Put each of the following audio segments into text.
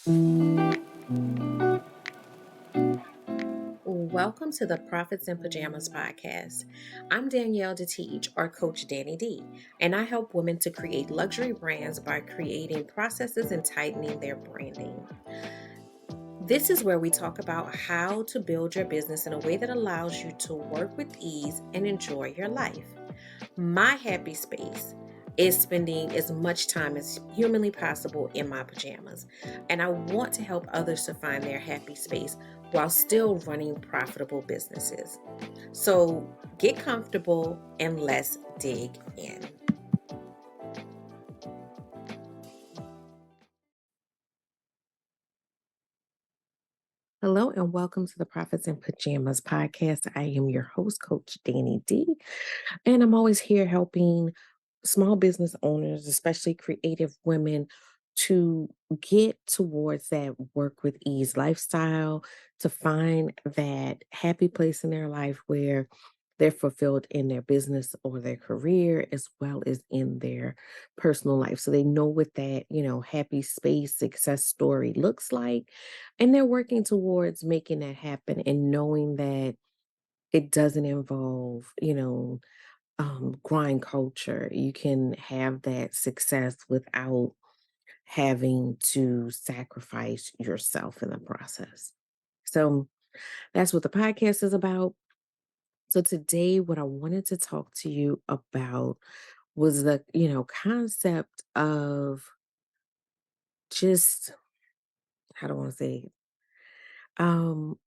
Welcome to the Profits in Pajamas podcast. I'm Danielle D, or Coach Danni D, and I help women to create luxury brands by creating processes and tightening their branding. This is where we talk about how to build your business in a way that allows you to work with ease and enjoy your life. My happy space is spending as much time as humanly possible in my pajamas. And I want to help others to find their happy space while still running profitable businesses. So get comfortable and let's dig in. Hello and welcome to the Profits in Pajamas podcast. I am your host, Coach Danni D, and I'm always here helping small business owners, especially creative women, to get towards that work with ease lifestyle, to find that happy place in their life where they're fulfilled in their business or their career as well as in their personal life. So they know what that, happy space success story looks like. And they're working towards making that happen and knowing that it doesn't involve, grind culture. You can have that success without having to sacrifice yourself in the process. So that's what the podcast is about. So today, what I wanted to talk to you about was the, concept of just, how do I want to say, um,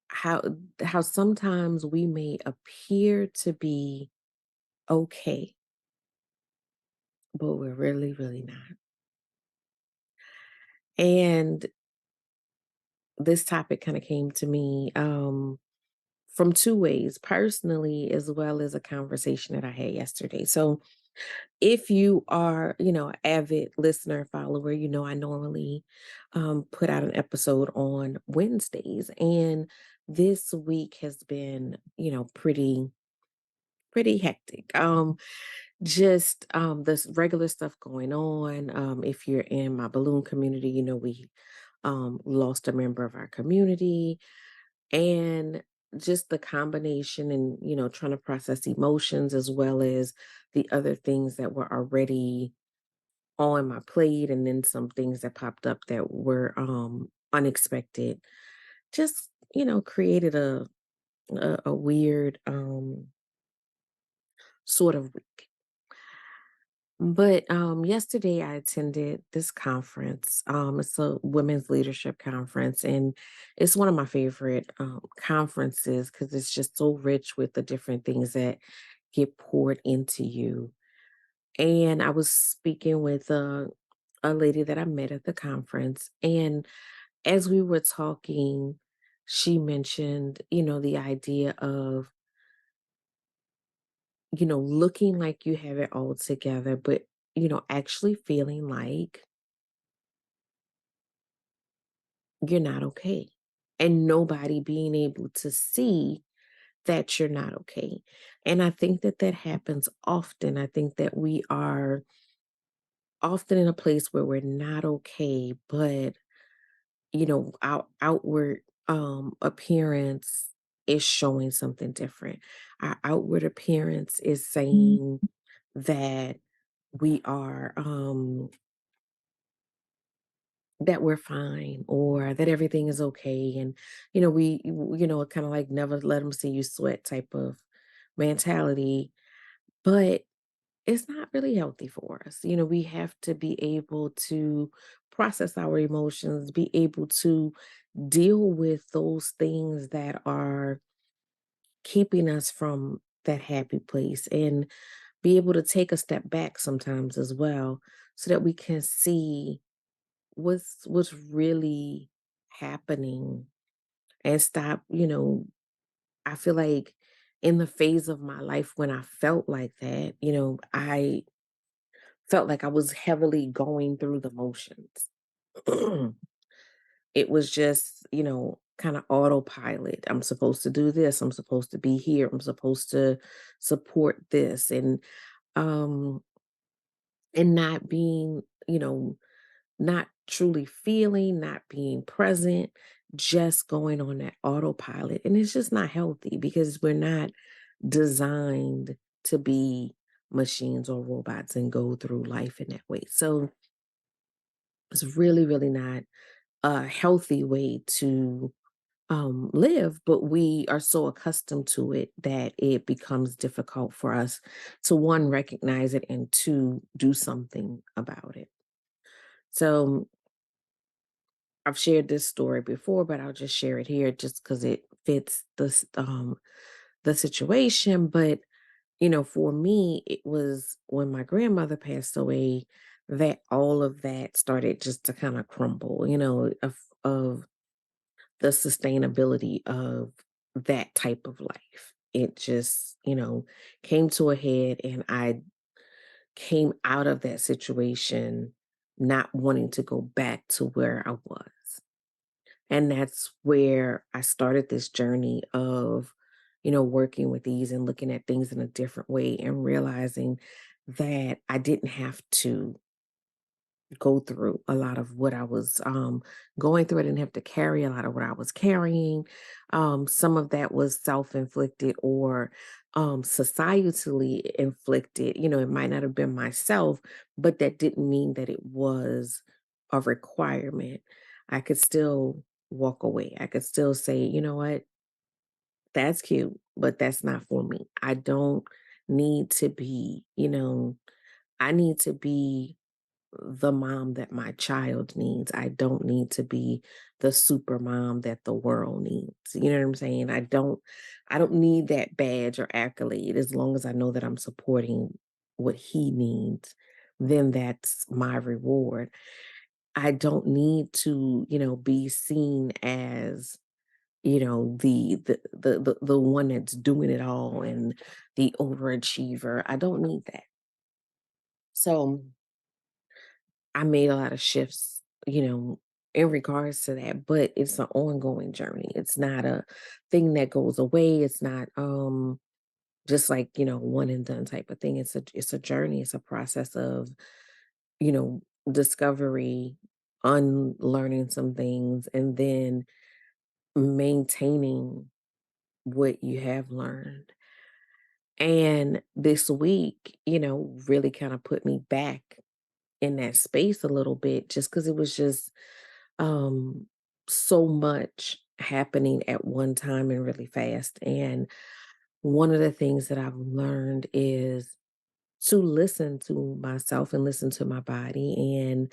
how how sometimes we may appear to be okay, but we're really, really not. And this topic kind of came to me from two ways, personally, as well as a conversation that I had yesterday. So, if you are, an avid listener, follower, I normally put out an episode on Wednesdays. And this week has been, pretty hectic. Just this regular stuff going on. If you're in my balloon community, we lost a member of our community, and just the combination and trying to process emotions as well as the other things that were already on my plate, and then some things that popped up that were unexpected, just created a weird sort of week. But yesterday I attended this conference. It's a women's leadership conference, and it's one of my favorite conferences because it's just so rich with the different things that get poured into you. And I was speaking with a lady that I met at the conference, and as we were talking, she mentioned, the idea of, looking like you have it all together, but actually feeling like you're not okay. And nobody being able to see that you're not okay. And I think that that happens often. I think that we are often in a place where we're not okay, but our outward appearance is showing something different. Our outward appearance is saying that we are that we're fine or that everything is okay. And, kind of like never let them see you sweat type of mentality. But it's not really healthy for us. We have to be able to process our emotions, be able to deal with those things that are keeping us from that happy place, and be able to take a step back sometimes as well so that we can see what's really happening and stop, I feel like in the phase of my life when I felt like that, I felt like I was heavily going through the motions. It was just, kind of autopilot. I'm supposed to do this. I'm supposed to be here. I'm supposed to support this. Um and not being, not truly feeling, not being present, just going on that autopilot. And it's just not healthy because we're not designed to be machines or robots and go through life in that way. So it's really, really not a healthy way to live, but we are so accustomed to it that it becomes difficult for us to one, recognize it, and two, do something about it. So I've shared this story before, but I'll just share it here just because it fits the situation. But for me, it was when my grandmother passed away that all of that started just to kind of crumble, of the sustainability of that type of life. It just, came to a head, and I came out of that situation not wanting to go back to where I was. And that's where I started this journey of, working with these and looking at things in a different way and realizing that I didn't have to go through a lot of what I was going through. I didn't have to carry a lot of what I was carrying. Some of that was self inflicted or societally inflicted. It might not have been myself, but that didn't mean that it was a requirement. I could still walk away. I could still say, you know what, that's cute, but that's not for me. I don't need to be, I need to be the mom that my child needs. I don't need to be the super mom that the world needs. You know what I'm saying? I don't need that badge or accolade as long as I know that I'm supporting what he needs, then that's my reward. I don't need to, be seen as, the one that's doing it all and the overachiever. I don't need that. So I made a lot of shifts, in regards to that, but it's an ongoing journey. It's not a thing that goes away. It's not just like, one and done type of thing. It's a journey. It's a process of, you know, discovery, unlearning some things, and then maintaining what you have learned. And this week, really kind of put me back in that space a little bit just because it was just um so much happening at one time and really fast. And one of the things that I've learned is to listen to myself and listen to my body, and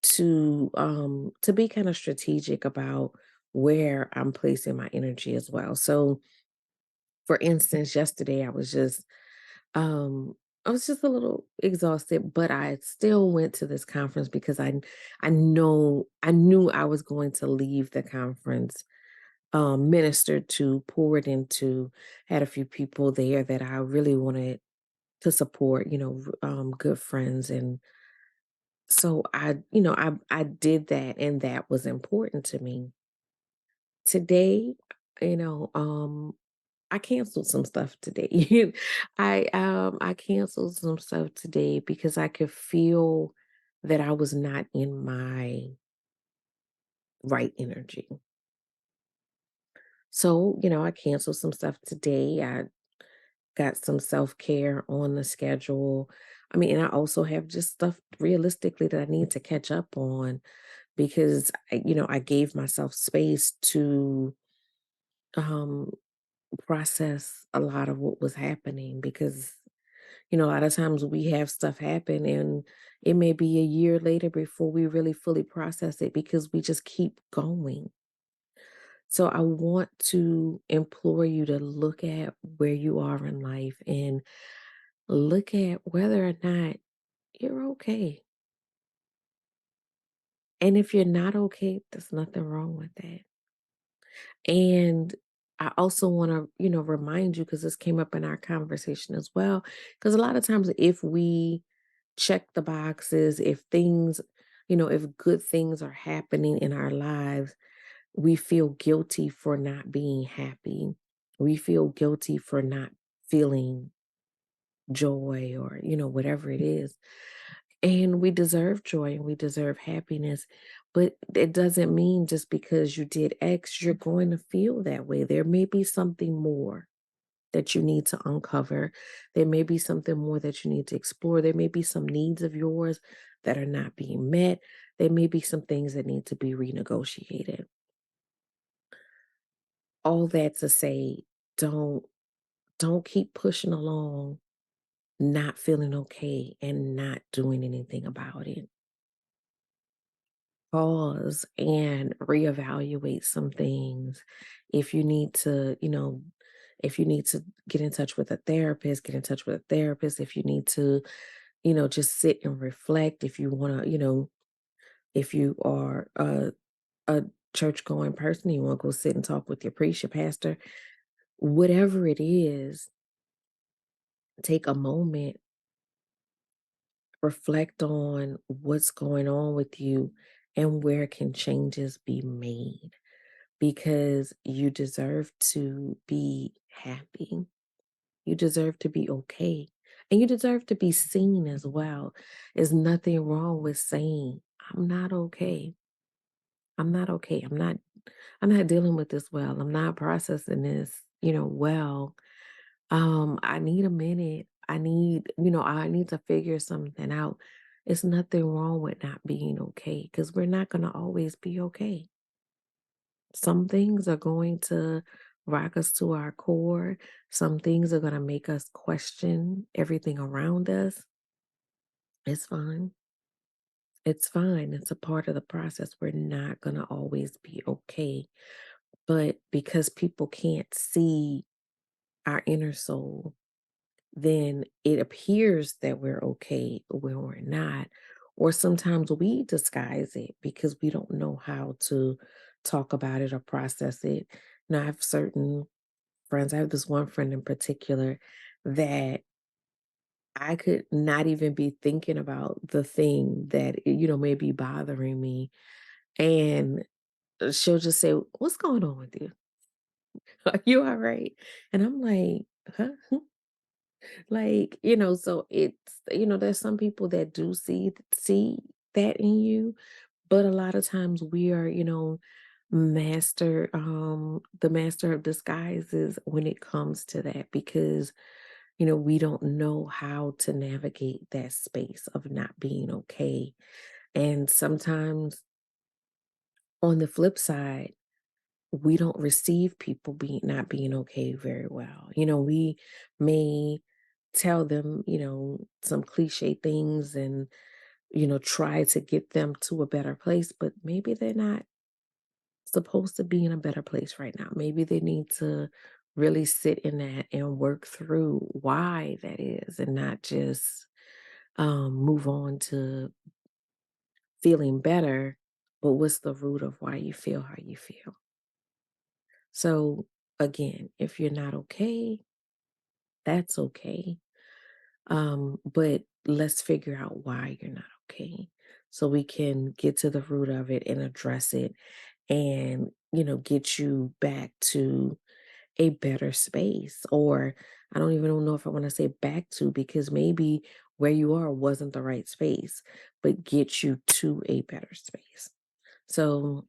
to be kind of strategic about where I'm placing my energy as well. So for instance, yesterday um I was just a little exhausted, but I still went to this conference because I knew I was going to leave the conference ministered to, poured into, had a few people there that I really wanted to support, good friends. And so I did that, and that was important to me. Today, you know, um I canceled some stuff today. I canceled some stuff today because I could feel that I was not in my right energy. So, I canceled some stuff today. I got some self-care on the schedule. I mean, and I also have just stuff realistically that I need to catch up on because I gave myself space to um process a lot of what was happening because a lot of times we have stuff happen and it may be a year later before we really fully process it because we just keep going. So I want to implore you to look at where you are in life and look at whether or not you're okay. And if you're not okay, there's nothing wrong with that. And I also want to, remind you because this came up in our conversation as well. Because a lot of times, if we check the boxes, if things, if good things are happening in our lives, we feel guilty for not being happy. We feel guilty for not feeling joy or, whatever it is. And we deserve joy and we deserve happiness. But it doesn't mean just because you did X, you're going to feel that way. There may be something more that you need to uncover. There may be something more that you need to explore. There may be some needs of yours that are not being met. There may be some things that need to be renegotiated. All that to say, don't don't keep pushing along, not feeling okay and not doing anything about it. Pause and reevaluate some things. If you need to, if you need to get in touch with a therapist, get in touch with a therapist. If you need to, just sit and reflect. If you want to, if you are a church going person, you want to go sit and talk with your priest, your pastor, whatever it is, take a moment, reflect on what's going on with you and where can changes be made because you deserve to be happy. You deserve to be okay. And you deserve to be seen as well. There's nothing wrong with saying, I'm not okay. I'm not okay. I'm not dealing with this well. I'm not processing this, well. I need a minute. I need to figure something out. It's nothing wrong with not being okay because we're not going to always be okay. Some things are going to rock us to our core. Some things are going to make us question everything around us. It's fine. It's fine. It's a part of the process. We're not going to always be okay. But because people can't see our inner soul, then it appears that we're okay when we're not. Or sometimes we disguise it because we don't know how to talk about it or process it. Now, I have certain friends. I have this one friend in particular that I could not even be thinking about the thing that, may be bothering me. And she'll just say, "What's going on with you? Are you all right?" And I'm like, huh? Like, so there's some people that do see that in you, but a lot of times we are, the master of disguises when it comes to that because we don't know how to navigate that space of not being okay. And sometimes on the flip side, we don't receive people being not being okay very well. We may tell them, some cliche things and, try to get them to a better place, but maybe they're not supposed to be in a better place right now. Maybe they need to really sit in that and work through why that is and not just move on to feeling better, but what's the root of why you feel how you feel. So again, if you're not okay, that's okay. But let's figure out why you're not okay so we can get to the root of it and address it and, get you back to a better space. Or I don't even know if I want to say back to because maybe where you are wasn't the right space, but get you to a better space. So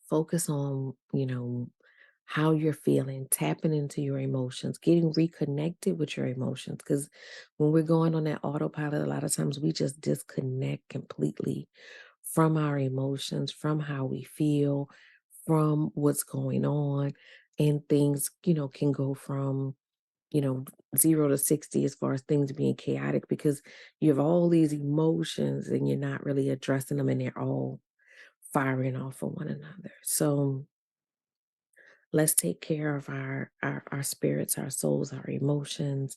focus on, how you're feeling, tapping into your emotions, getting reconnected with your emotions. Because when we're going on that autopilot, a lot of times we just disconnect completely from our emotions, from how we feel, from what's going on. And things, can go from, you know, 0 to 60 as far as things being chaotic because you have all these emotions and you're not really addressing them and they're all firing off of one another. So let's take care of our spirits, our souls, our emotions,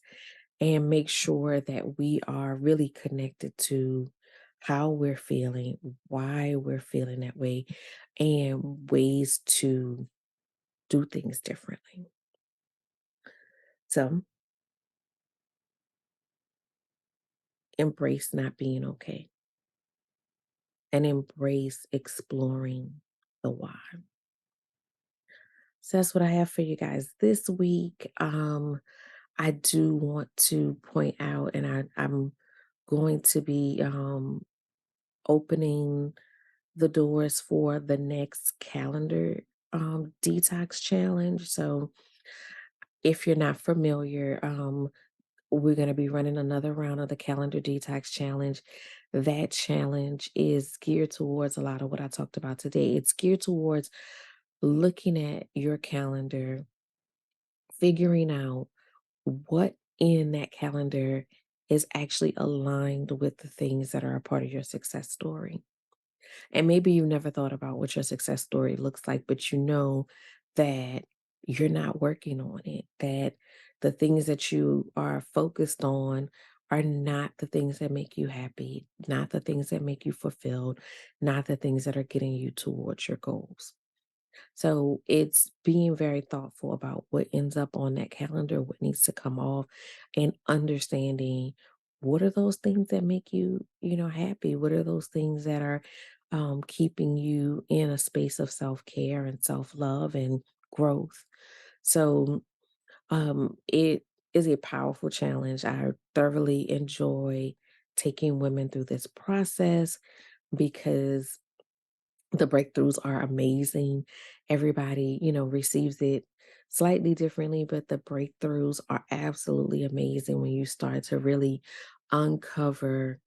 and make sure that we are really connected to how we're feeling, why we're feeling that way, and ways to do things differently. So embrace not being okay and embrace exploring the why. So that's what I have for you guys this week. I do want to point out, and I'm going to be opening the doors for the next calendar detox challenge. So if you're not familiar, we're going to be running another round of the calendar detox challenge. That challenge is geared towards a lot of what I talked about today. It's geared towards looking at your calendar, figuring out what in that calendar is actually aligned with the things that are a part of your success story. And maybe you never thought about what your success story looks like, but you know that you're not working on it, that the things that you are focused on are not the things that make you happy, not the things that make you fulfilled, not the things that are getting you towards your goals. So it's being very thoughtful about what ends up on that calendar, what needs to come off, and understanding what are those things that make you, happy? What are those things that are keeping you in a space of self care and self love and growth? So it is a powerful challenge. I thoroughly enjoy taking women through this process because the breakthroughs are amazing. Everybody, receives it slightly differently, but the breakthroughs are absolutely amazing when you start to really uncover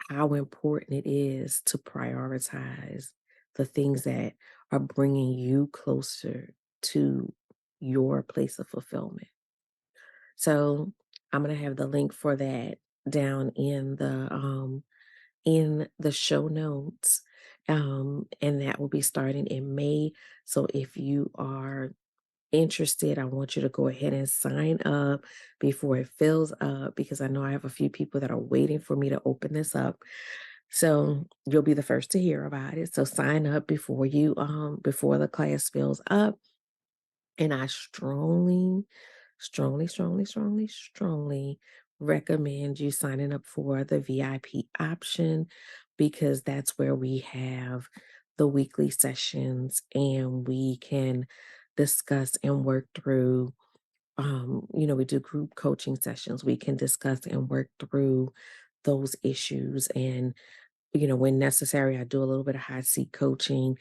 how important it is to prioritize the things that are bringing you closer to your place of fulfillment. So, I'm going to have the link for that down in the show notes. And that will be starting in May. So if you are interested, I want you to go ahead and sign up before it fills up because I know I have a few people that are waiting for me to open this up. So you'll be the first to hear about it. So sign up before the class fills up. And I strongly recommend you signing up for the VIP option because that's where we have the weekly sessions and we can discuss and work through. We do group coaching sessions. We can discuss and work through those issues. And, when necessary, I do a little bit of hot seat coaching.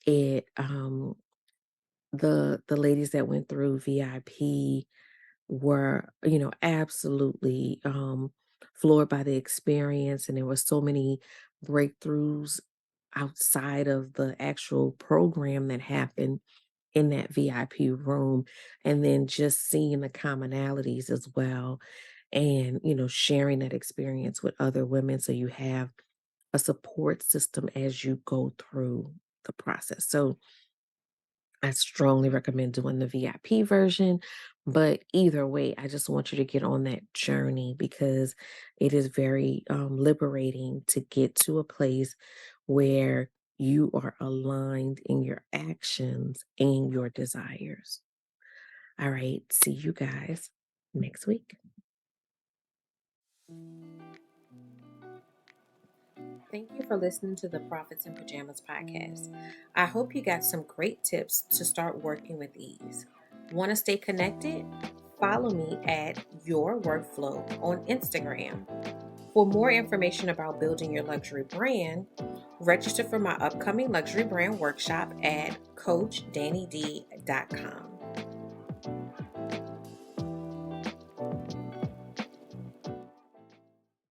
It the ladies that went through VIP were, absolutely floored by the experience. And there were so many breakthroughs outside of the actual program that happened in that VIP room. And then just seeing the commonalities as well. And, sharing that experience with other women. So you have a support system as you go through the process. So I strongly recommend doing the VIP version, but either way, I just want you to get on that journey because it is very liberating to get to a place where you are aligned in your actions and your desires. All right, see you guys next week. Thank you for listening to the Profits in Pajamas podcast. I hope you got some great tips to start working with ease. Want to stay connected? Follow me at Your Workflow on Instagram. For more information about building your luxury brand, register for my upcoming luxury brand workshop at CoachDanniD.com.